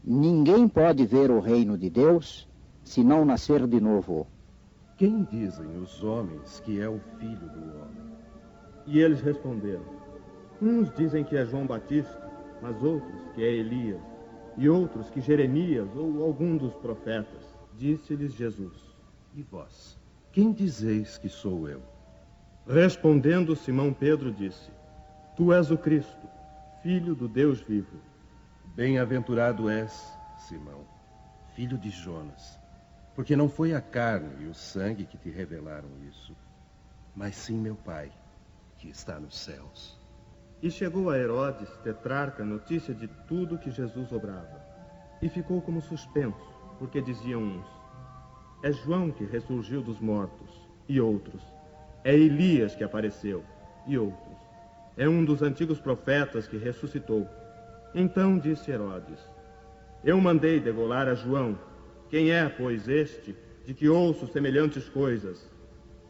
Ninguém pode ver o reino de Deus se não nascer de novo. Quem dizem os homens que é o Filho do Homem? E eles responderam: uns dizem que é João Batista, mas outros que é Elias, e outros que Jeremias ou algum dos profetas. Disse-lhes Jesus: E vós, quem dizeis que sou eu? Respondendo, Simão Pedro disse: Tu és o Cristo, Filho do Deus vivo. Bem-aventurado és, Simão, filho de Jonas, porque não foi a carne e o sangue que te revelaram isso, mas sim meu Pai, que está nos céus. E chegou a Herodes, tetrarca, notícia de tudo que Jesus obrava. E ficou como suspenso, porque diziam uns: é João que ressurgiu dos mortos, e outros: é Elias que apareceu, e outros: é um dos antigos profetas que ressuscitou. Então disse Herodes: eu mandei degolar a João. Quem é, pois, este, de que ouço semelhantes coisas?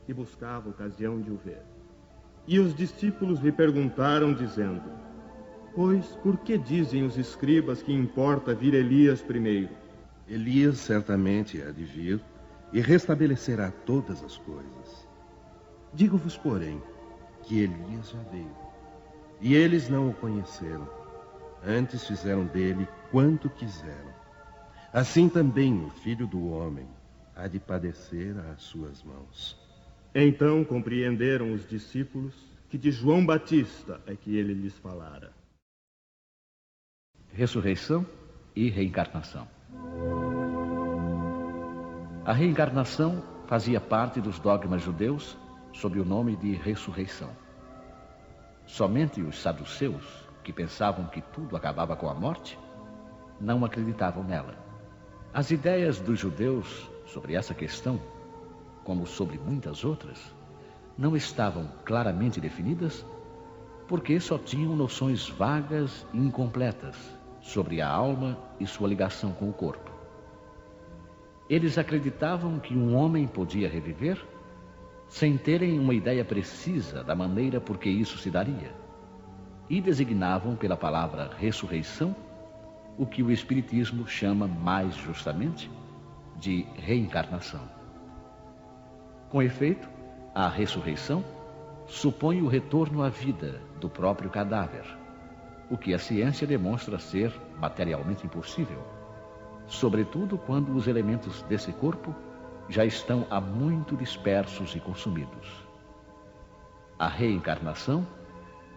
E buscava ocasião de o ver. E os discípulos lhe perguntaram, dizendo: pois, por que dizem os escribas que importa vir Elias primeiro? Elias certamente há de vir e restabelecerá todas as coisas. Digo-vos, porém, que Elias já veio, e eles não o conheceram. Antes fizeram dele quanto quiseram. Assim também o Filho do Homem há de padecer às suas mãos. Então compreenderam os discípulos que de João Batista é que ele lhes falara. Ressurreição e reencarnação. A reencarnação fazia parte dos dogmas judeus sob o nome de ressurreição. Somente os saduceus, que pensavam que tudo acabava com a morte, não acreditavam nela. As ideias dos judeus sobre essa questão, como sobre muitas outras, não estavam claramente definidas porque só tinham noções vagas e incompletas sobre a alma e sua ligação com o corpo. Eles acreditavam que um homem podia reviver sem terem uma ideia precisa da maneira por que isso se daria, e designavam pela palavra ressurreição o que o Espiritismo chama mais justamente de reencarnação. Com efeito, a ressurreição supõe o retorno à vida do próprio cadáver, o que a ciência demonstra ser materialmente impossível, sobretudo quando os elementos desse corpo já estão há muito dispersos e consumidos. A reencarnação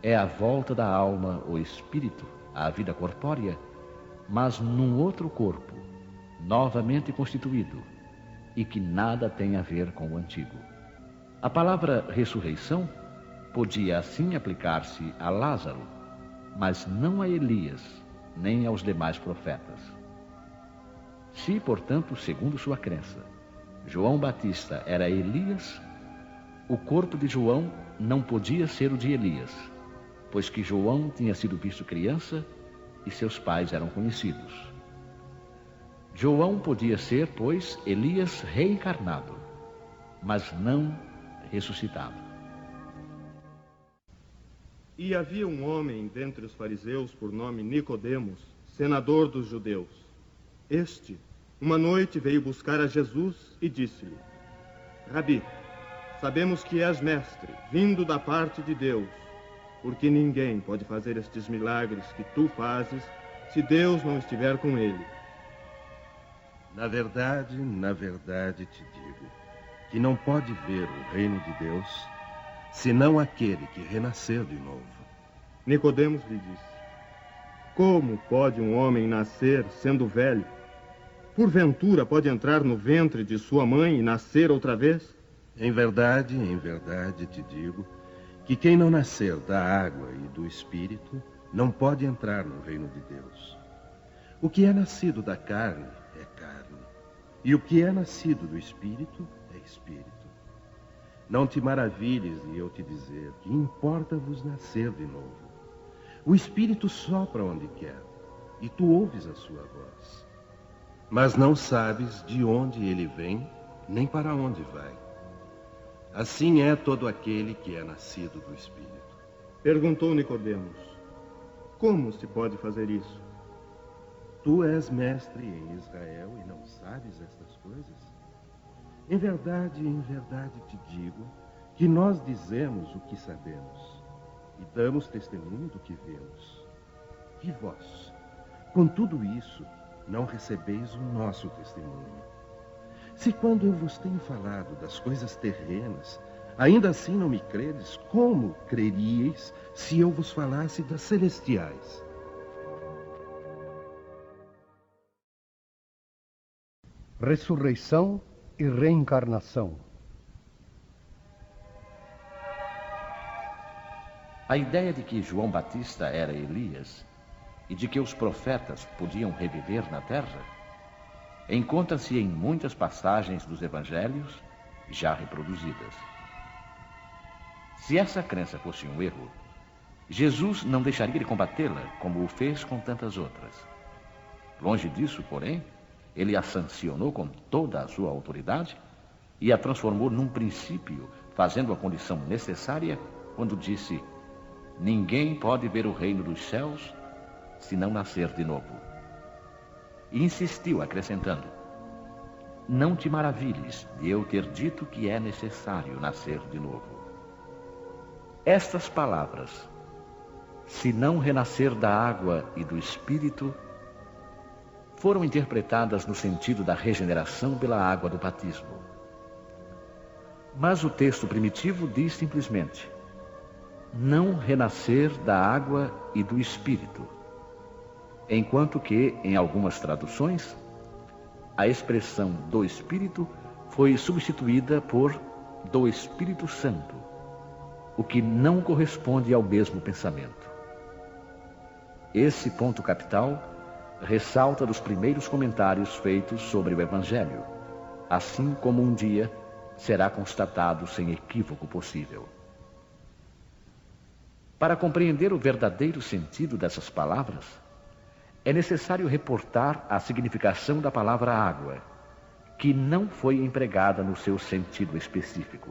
é a volta da alma ou espírito à vida corpórea, mas num outro corpo, novamente constituído, e que nada tem a ver com o antigo. A palavra ressurreição podia assim aplicar-se a Lázaro, mas não a Elias, nem aos demais profetas. Se, portanto, segundo sua crença, João Batista era Elias, o corpo de João não podia ser o de Elias, pois que João tinha sido visto criança e seus pais eram conhecidos. João podia ser, pois, Elias reencarnado, mas não ressuscitado. E havia um homem dentre os fariseus por nome Nicodemos, senador dos judeus. Este, uma noite, veio buscar a Jesus e disse-lhe: Rabi, sabemos que és mestre, vindo da parte de Deus, porque ninguém pode fazer estes milagres que tu fazes se Deus não estiver com ele. Na verdade te digo, que não pode ver o reino de Deus, senão aquele que renascer de novo. Nicodemos lhe disse: como pode um homem nascer sendo velho? Porventura pode entrar no ventre de sua mãe e nascer outra vez? Em verdade te digo, que quem não nascer da água e do Espírito não pode entrar no reino de Deus. O que é nascido da carne é carne, e o que é nascido do Espírito é Espírito. Não te maravilhes de eu te dizer que importa-vos nascer de novo. O Espírito sopra onde quer, e tu ouves a sua voz. Mas não sabes de onde ele vem, nem para onde vai. Assim é todo aquele que é nascido do Espírito. Perguntou Nicodemos: como se pode fazer isso? Tu és mestre em Israel e não sabes estas coisas? Em verdade te digo que nós dizemos o que sabemos e damos testemunho do que vemos. E vós, com tudo isso, não recebeis o nosso testemunho. Se quando eu vos tenho falado das coisas terrenas, ainda assim não me credes, como creríeis se eu vos falasse das celestiais? Ressurreição e reencarnação. A ideia de que João Batista era Elias e de que os profetas podiam reviver na terra encontra-se em muitas passagens dos evangelhos já reproduzidas. Se essa crença fosse um erro, Jesus não deixaria de combatê-la como o fez com tantas outras. Longe disso, porém, ele a sancionou com toda a sua autoridade e a transformou num princípio, fazendo a condição necessária quando disse: ninguém pode ver o reino dos céus se não nascer de novo. E insistiu, acrescentando: não te maravilhes de eu ter dito que é necessário nascer de novo. Estas palavras, se não renascer da água e do Espírito, foram interpretadas no sentido da regeneração pela água do batismo. Mas o texto primitivo diz simplesmente: não renascer da água e do Espírito, enquanto que, em algumas traduções, a expressão do Espírito foi substituída por do Espírito Santo, o que não corresponde ao mesmo pensamento. Esse ponto capital ressalta dos primeiros comentários feitos sobre o Evangelho, assim como um dia será constatado sem equívoco possível. Para compreender o verdadeiro sentido dessas palavras, é necessário reportar a significação da palavra água, que não foi empregada no seu sentido específico.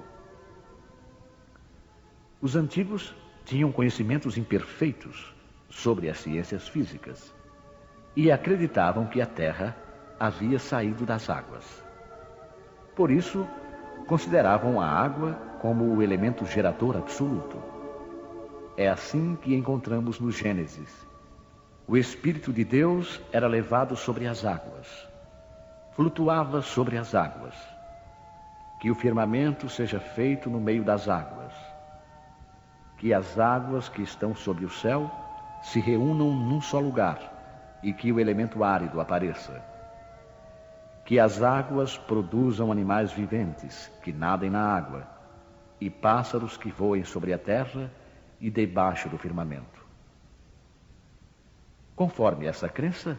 Os antigos tinham conhecimentos imperfeitos sobre as ciências físicas e acreditavam que a Terra havia saído das águas. Por isso, consideravam a água como o elemento gerador absoluto. É assim que encontramos no Gênesis: o Espírito de Deus era levado sobre as águas, flutuava sobre as águas. Que o firmamento seja feito no meio das águas, que as águas que estão sobre o céu se reúnam num só lugar e que o elemento árido apareça. Que as águas produzam animais viventes que nadem na água e pássaros que voem sobre a terra e debaixo do firmamento. Conforme essa crença,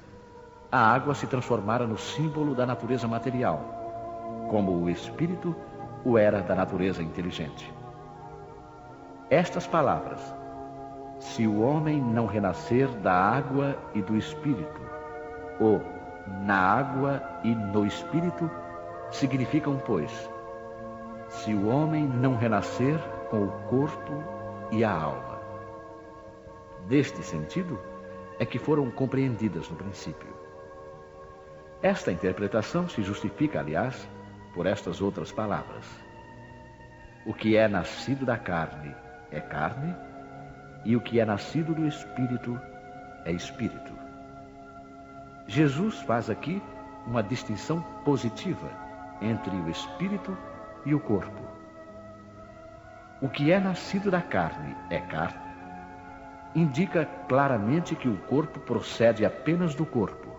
a água se transformara no símbolo da natureza material, como o Espírito o era da natureza inteligente. Estas palavras: se o homem não renascer da água e do Espírito, ou na água e no Espírito, significam, pois, se o homem não renascer com o corpo e a alma. Deste sentido é que foram compreendidas no princípio. Esta interpretação se justifica, aliás, por estas outras palavras: o que é nascido da carne é carne, e o que é nascido do Espírito é Espírito. Jesus faz aqui uma distinção positiva entre o Espírito e o corpo. O que é nascido da carne é carne, indica claramente que o corpo procede apenas do corpo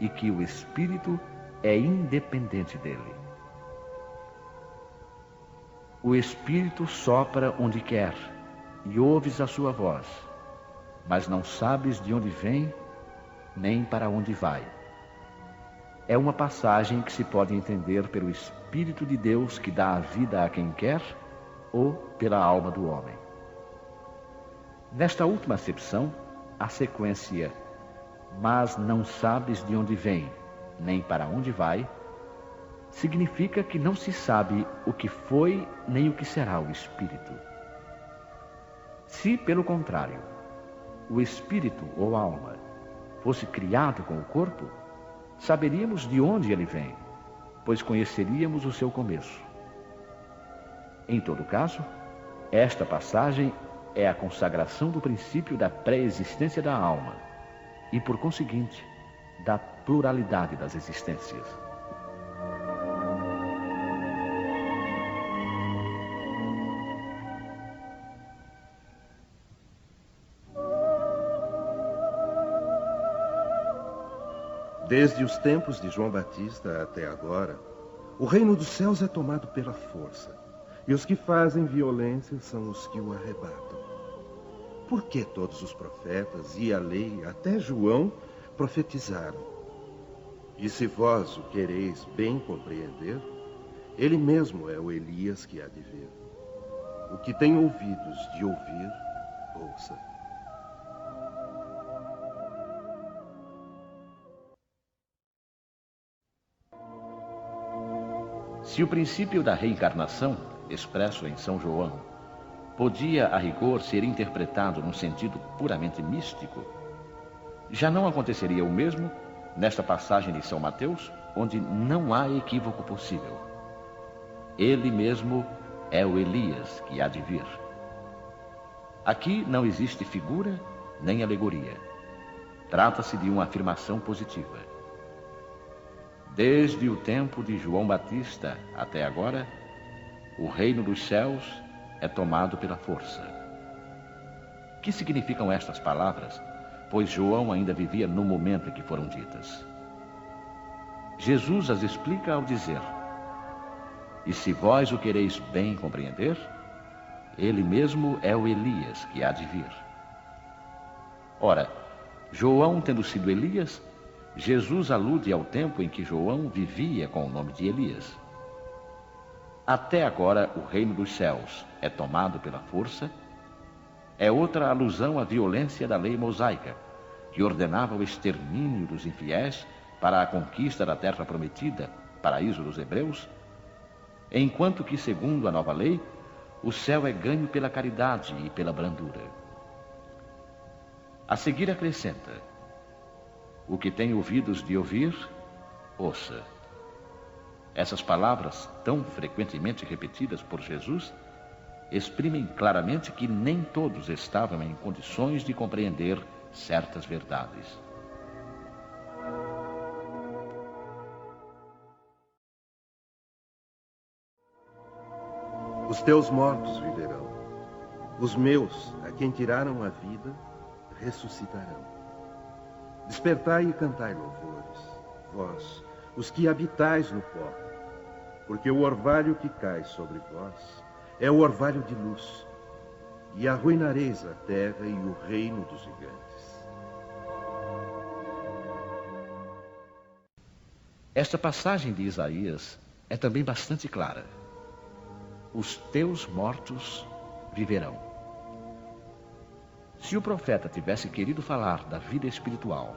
e que o Espírito é independente dele. O Espírito sopra onde quer e ouves a sua voz, mas não sabes de onde vem nem para onde vai. É uma passagem que se pode entender pelo Espírito de Deus que dá a vida a quem quer ou pela alma do homem. Nesta última acepção, a sequência "mas não sabes de onde vem nem para onde vai" significa que não se sabe o que foi nem o que será o Espírito. Se, pelo contrário, o Espírito ou alma fosse criado com o corpo, saberíamos de onde ele vem, pois conheceríamos o seu começo. Em todo caso, esta passagem é a consagração do princípio da pré-existência da alma e, por conseguinte, da pluralidade das existências. Desde os tempos de João Batista até agora, o reino dos céus é tomado pela força, e os que fazem violência são os que o arrebatam. Por que todos os profetas e a lei, até João, profetizaram? E se vós o quereis bem compreender, ele mesmo é o Elias que há de vir. O que tem ouvidos de ouvir, ouça. Se o princípio da reencarnação, expresso em São João, podia, a rigor, ser interpretado num sentido puramente místico, já não aconteceria o mesmo nesta passagem de São Mateus, onde não há equívoco possível. Ele mesmo é o Elias que há de vir. Aqui não existe figura nem alegoria. Trata-se de uma afirmação positiva. Desde o tempo de João Batista até agora, o reino dos céus é tomado pela força. Que significam estas palavras, pois João ainda vivia no momento em que foram ditas? Jesus as explica ao dizer: e se vós o quereis bem compreender, ele mesmo é o Elias que há de vir. Ora, João tendo sido Elias, Jesus alude ao tempo em que João vivia com o nome de Elias. Até agora o reino dos céus é tomado pela força, é outra alusão à violência da lei mosaica, que ordenava o extermínio dos infiéis para a conquista da terra prometida, paraíso dos hebreus, enquanto que, segundo a nova lei, o céu é ganho pela caridade e pela brandura. A seguir acrescenta: o que tem ouvidos de ouvir, ouça. Essas palavras, tão frequentemente repetidas por Jesus, exprimem claramente que nem todos estavam em condições de compreender certas verdades. Os teus mortos viverão. Os meus, a quem tiraram a vida, ressuscitarão. Despertai e cantai louvores, vós, os que habitais no pó, porque o orvalho que cai sobre vós é o orvalho de luz, e arruinareis a terra e o reino dos gigantes. Esta passagem de Isaías é também bastante clara. Os teus mortos viverão. Se o profeta tivesse querido falar da vida espiritual,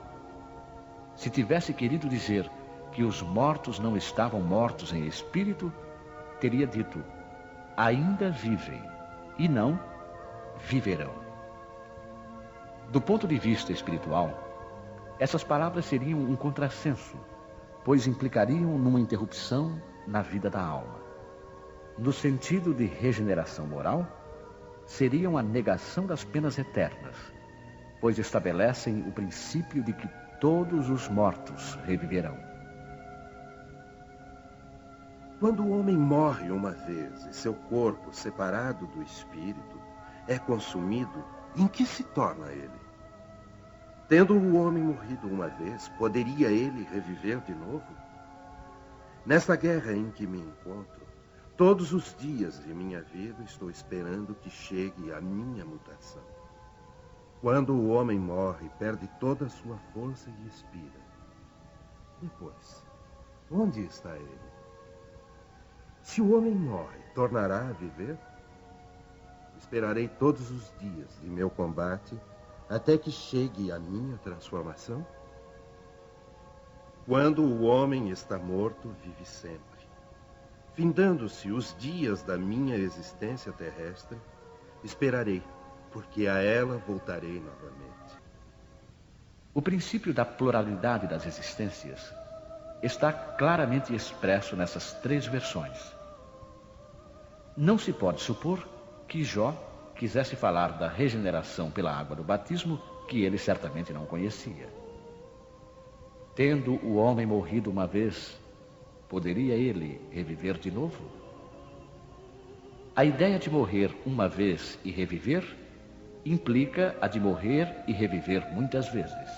se tivesse querido dizer que os mortos não estavam mortos em espírito, teria dito: ainda vivem, e não viverão. Do ponto de vista espiritual, essas palavras seriam um contrassenso, pois implicariam numa interrupção na vida da alma. No sentido de regeneração moral, seriam a negação das penas eternas, pois estabelecem o princípio de que todos os mortos reviverão. Quando o homem morre uma vez e seu corpo, separado do espírito, é consumido, em que se torna ele? Tendo o homem morrido uma vez, poderia ele reviver de novo? Nesta guerra em que me encontro, todos os dias de minha vida estou esperando que chegue a minha mutação. Quando o homem morre, perde toda a sua força e expira. Depois, onde está ele? Se o homem morre, tornará a viver? Esperarei todos os dias de meu combate até que chegue a minha transformação? Quando o homem está morto, vive sempre. Findando-se os dias da minha existência terrestre, esperarei, porque a ela voltarei novamente. O princípio da pluralidade das existências está claramente expresso nessas três versões. Não se pode supor que Jó quisesse falar da regeneração pela água do batismo, que ele certamente não conhecia. Tendo o homem morrido uma vez, poderia ele reviver de novo? A ideia de morrer uma vez e reviver implica a de morrer e reviver muitas vezes.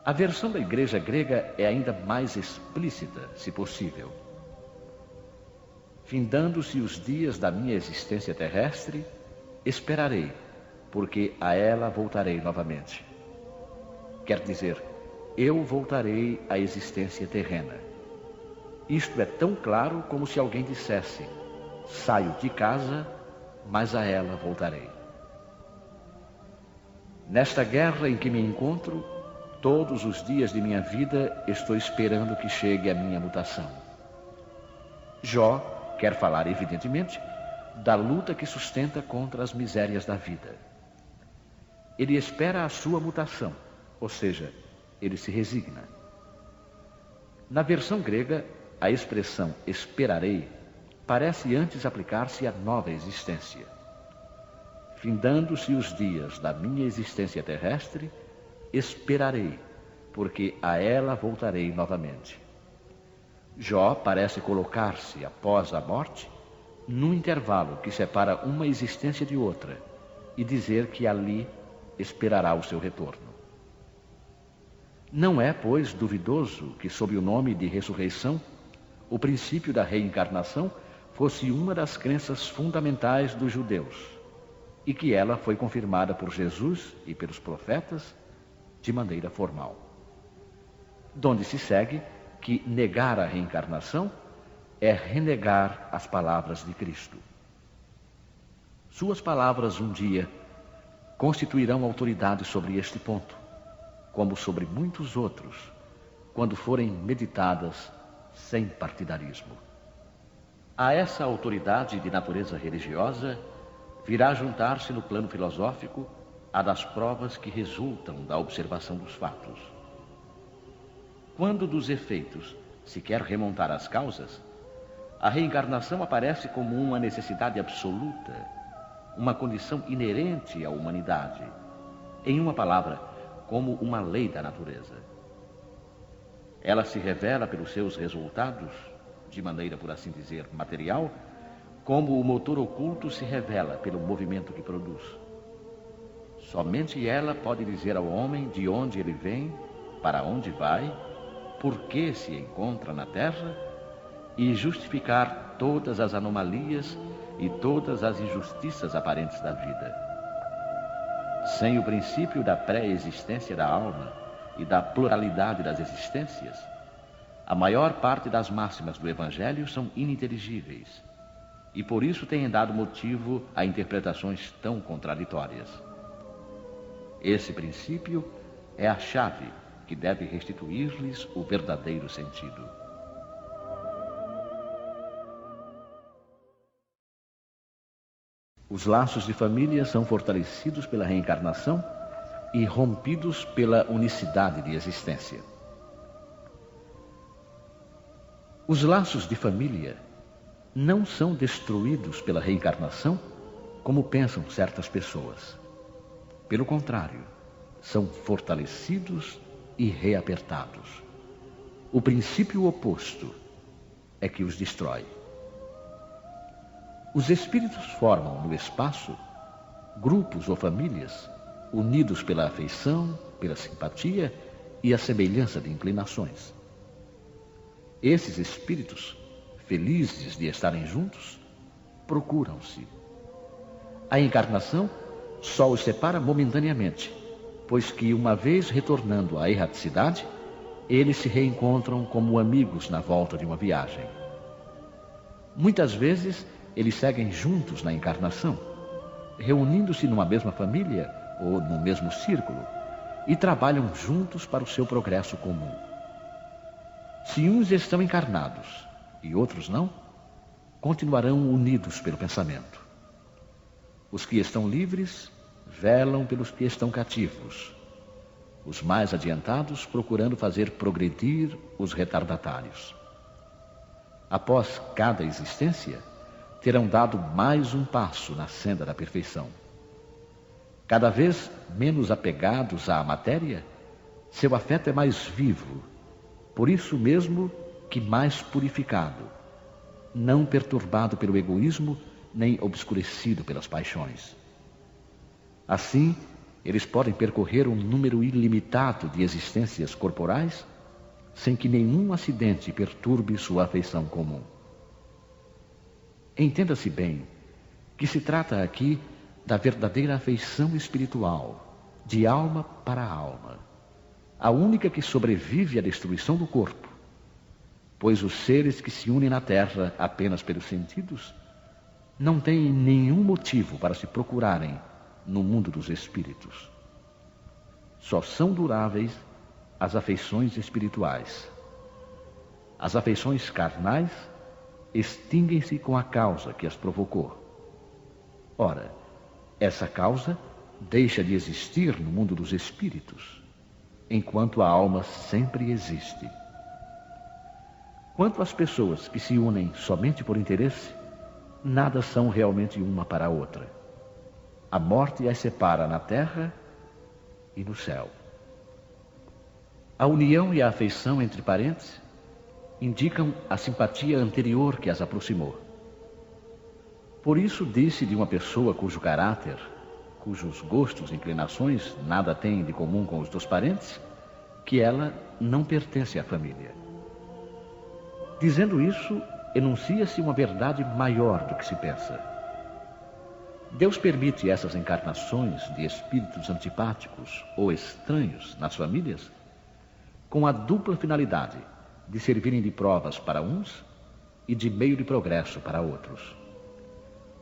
A versão da igreja grega é ainda mais explícita, se possível. Findando-se os dias da minha existência terrestre, esperarei, porque a ela voltarei novamente. Quer dizer, eu voltarei à existência terrena. Isto é tão claro como se alguém dissesse: saio de casa, mas a ela voltarei. Nesta guerra em que me encontro, todos os dias de minha vida estou esperando que chegue a minha mutação. Jó quer falar, evidentemente, da luta que sustenta contra as misérias da vida. Ele espera a sua mutação, ou seja, ele se resigna. Na versão grega, a expressão esperarei parece antes aplicar-se à nova existência. Findando-se os dias da minha existência terrestre, esperarei, porque a ela voltarei novamente. Jó parece colocar-se, após a morte, num intervalo que separa uma existência de outra e dizer que ali esperará o seu retorno. Não é, pois, duvidoso que, sob o nome de ressurreição, o princípio da reencarnação fosse uma das crenças fundamentais dos judeus e que ela foi confirmada por Jesus e pelos profetas de maneira formal. Donde se segue que negar a reencarnação é renegar as palavras de Cristo. Suas palavras um dia constituirão autoridade sobre este ponto, como sobre muitos outros, quando forem meditadas sem partidarismo. A essa autoridade de natureza religiosa virá juntar-se no plano filosófico a das provas que resultam da observação dos fatos. Quando dos efeitos se quer remontar às causas, a reencarnação aparece como uma necessidade absoluta, uma condição inerente à humanidade, em uma palavra, como uma lei da natureza. Ela se revela pelos seus resultados, de maneira, por assim dizer, material, como o motor oculto se revela pelo movimento que produz. Somente ela pode dizer ao homem de onde ele vem, para onde vai, por que se encontra na Terra e justificar todas as anomalias e todas as injustiças aparentes da vida. Sem o princípio da pré-existência da alma e da pluralidade das existências, a maior parte das máximas do Evangelho são ininteligíveis e por isso têm dado motivo a interpretações tão contraditórias. Esse princípio é a chave que deve restituir-lhes o verdadeiro sentido. Os laços de família são fortalecidos pela reencarnação e rompidos pela unicidade de existência. Os laços de família não são destruídos pela reencarnação, como pensam certas pessoas. Pelo contrário, são fortalecidos e reapertados. O princípio oposto é que os destrói. Os espíritos formam no espaço grupos ou famílias unidos pela afeição, pela simpatia e a semelhança de inclinações. Esses espíritos, felizes de estarem juntos, procuram-se. A encarnação só os separa momentaneamente, pois que, uma vez retornando à erraticidade, eles se reencontram como amigos na volta de uma viagem. Muitas vezes, eles seguem juntos na encarnação, reunindo-se numa mesma família ou no mesmo círculo, e trabalham juntos para o seu progresso comum. Se uns estão encarnados e outros não, continuarão unidos pelo pensamento. Os que estão livres velam pelos que estão cativos, os mais adiantados procurando fazer progredir os retardatários. Após cada existência, terão dado mais um passo na senda da perfeição. Cada vez menos apegados à matéria, seu afeto é mais vivo, por isso mesmo que mais purificado, não perturbado pelo egoísmo, nem obscurecido pelas paixões. Assim, eles podem percorrer um número ilimitado de existências corporais, sem que nenhum acidente perturbe sua afeição comum. Entenda-se bem que se trata aqui da verdadeira afeição espiritual, de alma para alma, a única que sobrevive à destruição do corpo, pois os seres que se unem na terra apenas pelos sentidos não têm nenhum motivo para se procurarem no mundo dos espíritos. Só são duráveis as afeições espirituais. As afeições carnais extinguem-se com a causa que as provocou. Ora, essa causa deixa de existir no mundo dos espíritos, enquanto a alma sempre existe. Quanto às pessoas que se unem somente por interesse, nada são realmente uma para a outra. A morte as separa na terra e no céu. A união e a afeição entre parentes indicam a simpatia anterior que as aproximou. Por isso disse de uma pessoa cujo caráter, cujos gostos e inclinações nada têm de comum com os dos parentes, que ela não pertence à família. Dizendo isso, enuncia-se uma verdade maior do que se pensa. Deus permite essas encarnações de espíritos antipáticos ou estranhos nas famílias com a dupla finalidade de servirem de provas para uns e de meio de progresso para outros.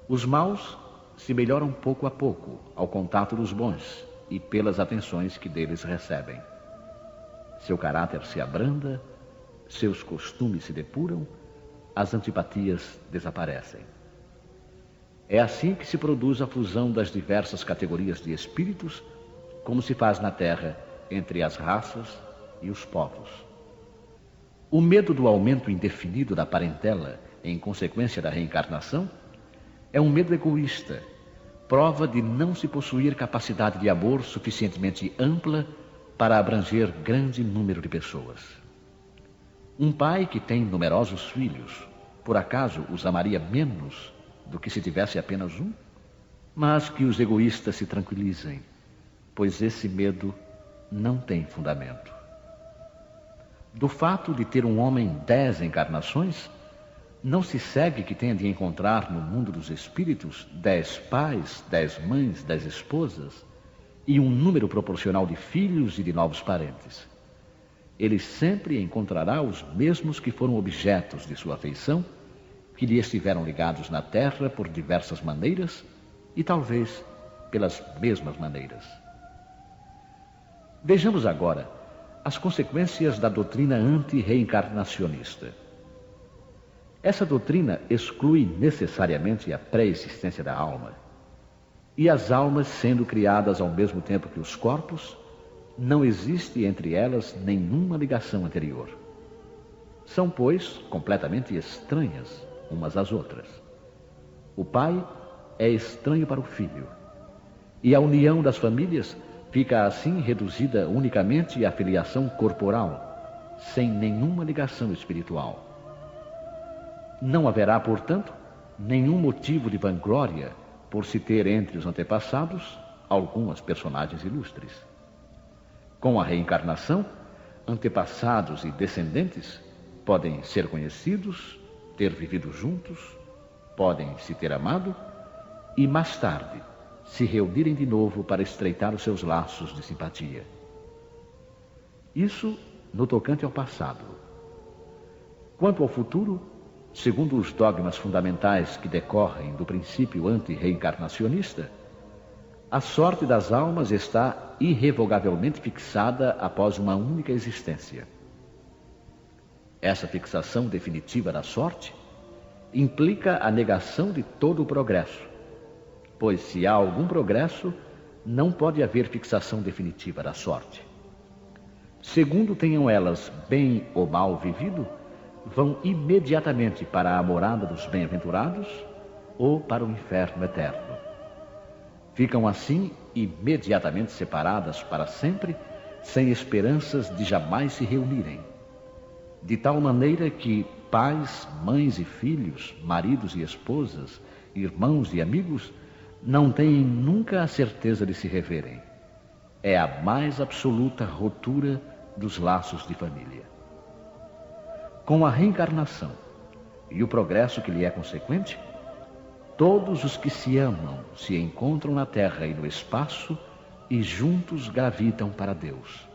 Os maus se melhoram pouco a pouco ao contato dos bons e pelas atenções que deles recebem. Seu caráter se abranda, seus costumes se depuram, as antipatias desaparecem. É assim que se produz a fusão das diversas categorias de espíritos, como se faz na Terra entre as raças e os povos. O medo do aumento indefinido da parentela em consequência da reencarnação é um medo egoísta, prova de não se possuir capacidade de amor suficientemente ampla para abranger grande número de pessoas. Um pai que tem numerosos filhos, por acaso os amaria menos do que se tivesse apenas um? Mas que os egoístas se tranquilizem, pois esse medo não tem fundamento. Do fato de ter um homem 10 encarnações, não se segue que tenha de encontrar no mundo dos espíritos 10 pais, 10 mães, 10 esposas e um número proporcional de filhos e de novos parentes. Ele sempre encontrará os mesmos que foram objetos de sua afeição, que lhe estiveram ligados na terra por diversas maneiras e talvez pelas mesmas maneiras. Vejamos agora as consequências da doutrina anti-reencarnacionista. Essa doutrina exclui necessariamente a pré-existência da alma. E as almas, sendo criadas ao mesmo tempo que os corpos, não existe entre elas nenhuma ligação anterior. São, pois, completamente estranhas umas às outras. O pai é estranho para o filho, e a união das famílias fica assim reduzida unicamente à filiação corporal, sem nenhuma ligação espiritual. Não haverá, portanto, nenhum motivo de vanglória por se ter entre os antepassados algumas personagens ilustres. Com a reencarnação, antepassados e descendentes podem ser conhecidos, ter vivido juntos, podem se ter amado e, mais tarde, se reunirem de novo para estreitar os seus laços de simpatia. Isso no tocante ao passado. Quanto ao futuro, segundo os dogmas fundamentais que decorrem do princípio anti-reencarnacionista, a sorte das almas está irrevogavelmente fixada após uma única existência. Essa fixação definitiva da sorte implica a negação de todo o progresso, pois se há algum progresso, não pode haver fixação definitiva da sorte. segundo tenham elas bem ou mal vivido, vão imediatamente para a morada dos bem-aventurados ou para o inferno eterno. Ficam assim imediatamente separadas para sempre, sem esperanças de jamais se reunirem. De tal maneira que pais, mães e filhos, maridos e esposas, irmãos e amigos, não têm nunca a certeza de se reverem. É a mais absoluta ruptura dos laços de família. Com a reencarnação e o progresso que lhe é consequente, todos os que se amam se encontram na terra e no espaço e juntos gravitam para Deus.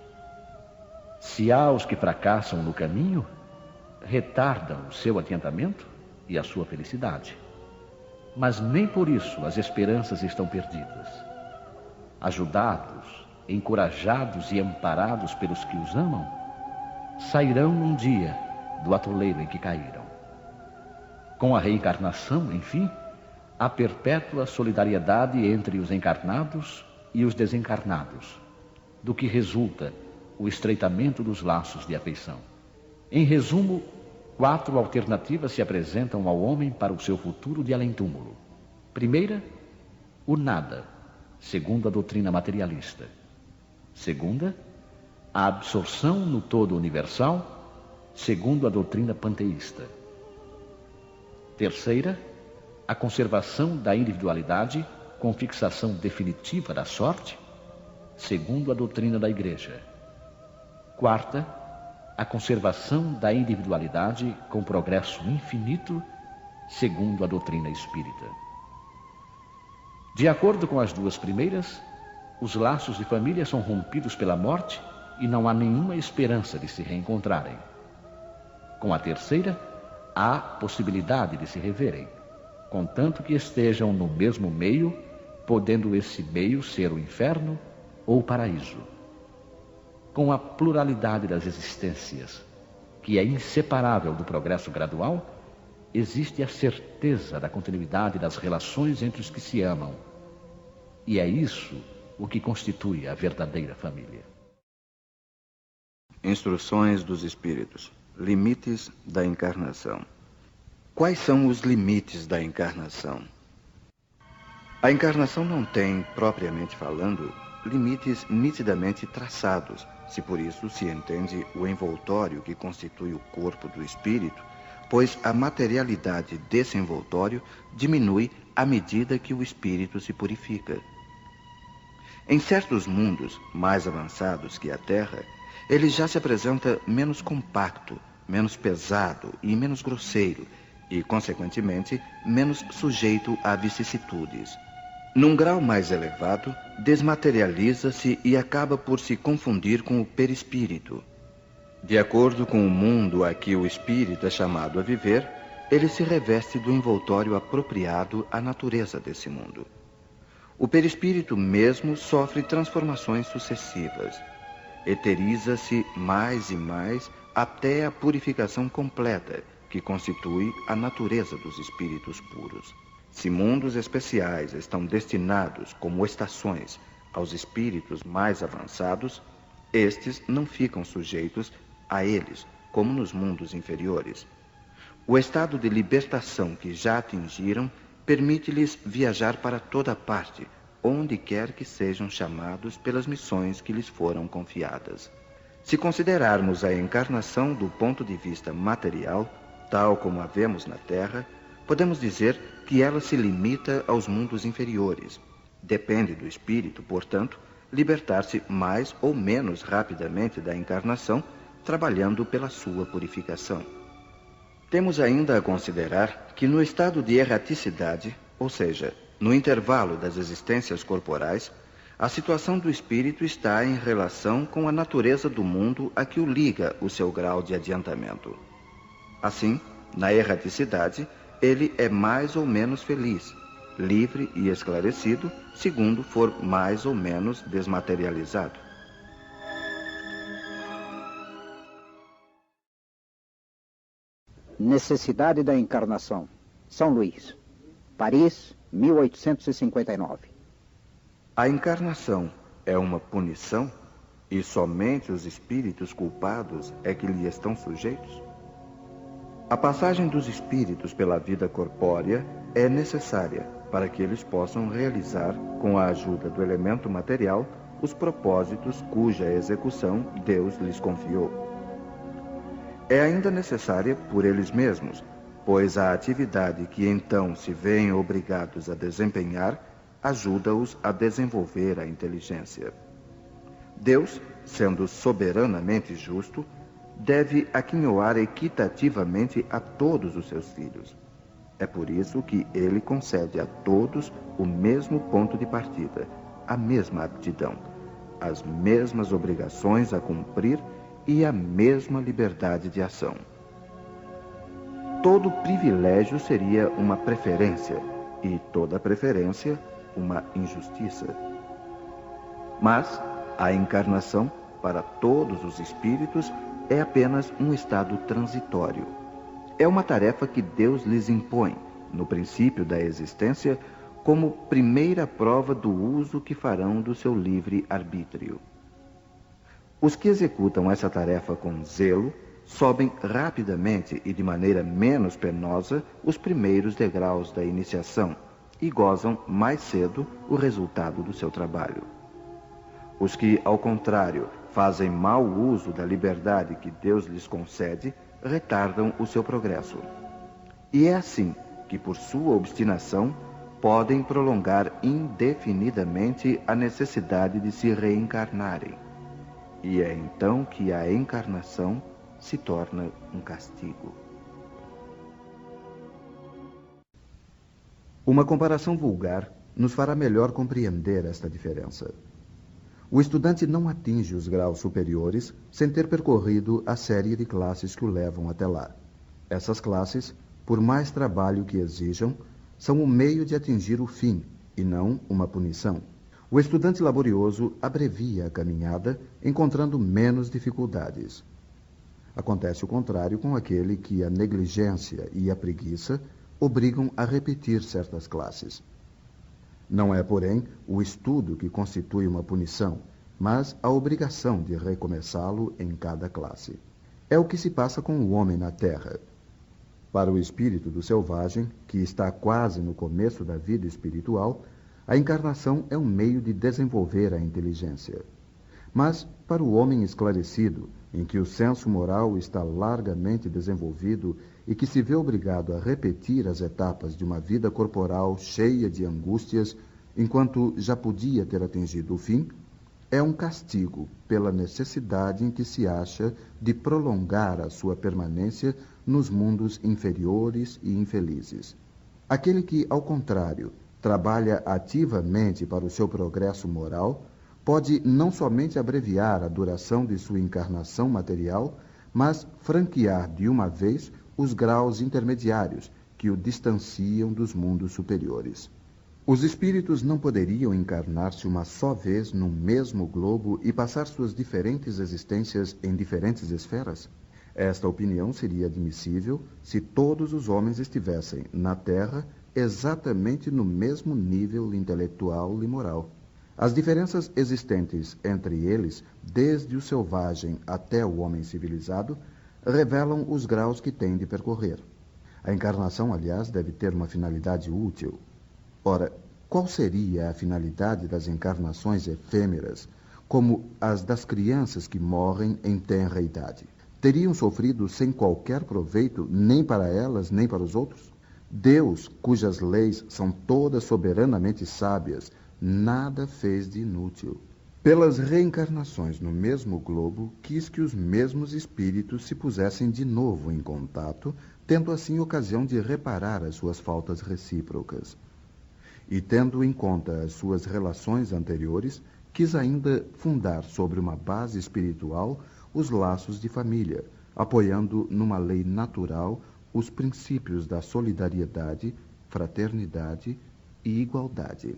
Se há os que fracassam no caminho, retardam o seu adiantamento e a sua felicidade. Mas nem por isso as esperanças estão perdidas. Ajudados, encorajados e amparados pelos que os amam, sairão um dia do atoleiro em que caíram. Com a reencarnação, enfim, há perpétua solidariedade entre os encarnados e os desencarnados, do que resulta o estreitamento dos laços de afeição. Em resumo, 4 alternativas se apresentam ao homem para o seu futuro de além-túmulo. Primeira, o nada, segundo a doutrina materialista. Segunda, a absorção no todo universal, segundo a doutrina panteísta. Terceira, a conservação da individualidade com fixação definitiva da sorte, segundo a doutrina da Igreja. Quarta, a conservação da individualidade com progresso infinito, segundo a doutrina espírita. De acordo com as 2 primeiras, os laços de família são rompidos pela morte e não há nenhuma esperança de se reencontrarem. Com a terceira, há possibilidade de se reverem, contanto que estejam no mesmo meio, podendo esse meio ser o inferno ou o paraíso. Com a pluralidade das existências, que é inseparável do progresso gradual, existe a certeza da continuidade das relações entre os que se amam. E é isso o que constitui a verdadeira família. Instruções dos Espíritos. Limites da encarnação. Quais são os limites da encarnação? A encarnação não tem, propriamente falando, limites nitidamente traçados, se por isso se entende o envoltório que constitui o corpo do espírito, pois a materialidade desse envoltório diminui à medida que o espírito se purifica. Em certos mundos mais avançados que a Terra, ele já se apresenta menos compacto, menos pesado e menos grosseiro, e, consequentemente, menos sujeito a vicissitudes. Num grau mais elevado, desmaterializa-se e acaba por se confundir com o perispírito. De acordo com o mundo a que o espírito é chamado a viver, ele se reveste do envoltório apropriado à natureza desse mundo. O perispírito mesmo sofre transformações sucessivas. Eteriza-se mais e mais até a purificação completa, que constitui a natureza dos espíritos puros. Se mundos especiais estão destinados como estações aos espíritos mais avançados, estes não ficam sujeitos a eles, como nos mundos inferiores. O estado de libertação que já atingiram permite-lhes viajar para toda parte, onde quer que sejam chamados pelas missões que lhes foram confiadas. Se considerarmos a encarnação do ponto de vista material, tal como a vemos na Terra, podemos dizer que ela se limita aos mundos inferiores. Depende do espírito, portanto, libertar-se mais ou menos rapidamente da encarnação, trabalhando pela sua purificação. Temos ainda a considerar que no estado de erraticidade, ou seja, no intervalo das existências corporais, a situação do espírito está em relação com a natureza do mundo a que o liga o seu grau de adiantamento. Assim, na erraticidade, ele é mais ou menos feliz, livre e esclarecido, segundo for mais ou menos desmaterializado. Necessidade da encarnação. São Luís, Paris, 1859. A encarnação é uma punição? e somente os espíritos culpados é que lhe estão sujeitos? A passagem dos espíritos pela vida corpórea é necessária para que eles possam realizar, com a ajuda do elemento material, os propósitos cuja execução Deus lhes confiou. É ainda necessária por eles mesmos, pois a atividade que então se veem obrigados a desempenhar ajuda-os a desenvolver a inteligência. Deus, sendo soberanamente justo, deve aquinhoar equitativamente a todos os seus filhos. É por isso que ele concede a todos o mesmo ponto de partida, a mesma aptidão, as mesmas obrigações a cumprir e a mesma liberdade de ação. Todo privilégio seria uma preferência, e toda preferência uma injustiça. Mas a encarnação, para todos os espíritos, é apenas um estado transitório. É uma tarefa que Deus lhes impõe, no princípio da existência, como primeira prova do uso que farão do seu livre arbítrio. Os que executam essa tarefa com zelo sobem rapidamente e de maneira menos penosa os primeiros degraus da iniciação e gozam mais cedo o resultado do seu trabalho. Os que, ao contrário, fazem mau uso da liberdade que Deus lhes concede, retardam o seu progresso. E é assim que, por sua obstinação, podem prolongar indefinidamente a necessidade de se reencarnarem. E é então que a encarnação se torna um castigo. Uma comparação vulgar nos fará melhor compreender esta diferença. O estudante não atinge os graus superiores sem ter percorrido a série de classes que o levam até lá. Essas classes, por mais trabalho que exijam, são o meio de atingir o fim, e não uma punição. O estudante laborioso abrevia a caminhada, encontrando menos dificuldades. Acontece o contrário com aquele que a negligência e a preguiça obrigam a repetir certas classes. Não é, porém, o estudo que constitui uma punição, mas a obrigação de recomeçá-lo em cada classe. É o que se passa com o homem na Terra. Para o espírito do selvagem, que está quase no começo da vida espiritual, a encarnação é um meio de desenvolver a inteligência. Mas, para o homem esclarecido, em que o senso moral está largamente desenvolvido e que se vê obrigado a repetir as etapas de uma vida corporal cheia de angústias, enquanto já podia ter atingido o fim, é um castigo pela necessidade em que se acha de prolongar a sua permanência nos mundos inferiores e infelizes. Aquele que, ao contrário, trabalha ativamente para o seu progresso moral, pode não somente abreviar a duração de sua encarnação material, mas franquear de uma vez os graus intermediários que o distanciam dos mundos superiores. Os espíritos não poderiam encarnar-se uma só vez no mesmo globo e passar suas diferentes existências em diferentes esferas? Esta opinião seria admissível se todos os homens estivessem na Terra exatamente no mesmo nível intelectual e moral. As diferenças existentes entre eles, desde o selvagem até o homem civilizado, revelam os graus que têm de percorrer. A encarnação, aliás, deve ter uma finalidade útil. Ora, qual seria a finalidade das encarnações efêmeras, como as das crianças que morrem em tenra idade? Teriam sofrido sem qualquer proveito, nem para elas, nem para os outros? Deus, cujas leis são todas soberanamente sábias, nada fez de inútil. Pelas reencarnações no mesmo globo, quis que os mesmos espíritos se pusessem de novo em contato, tendo assim ocasião de reparar as suas faltas recíprocas. E tendo em conta as suas relações anteriores, quis ainda fundar sobre uma base espiritual os laços de família, apoiando numa lei natural os princípios da solidariedade, fraternidade e igualdade.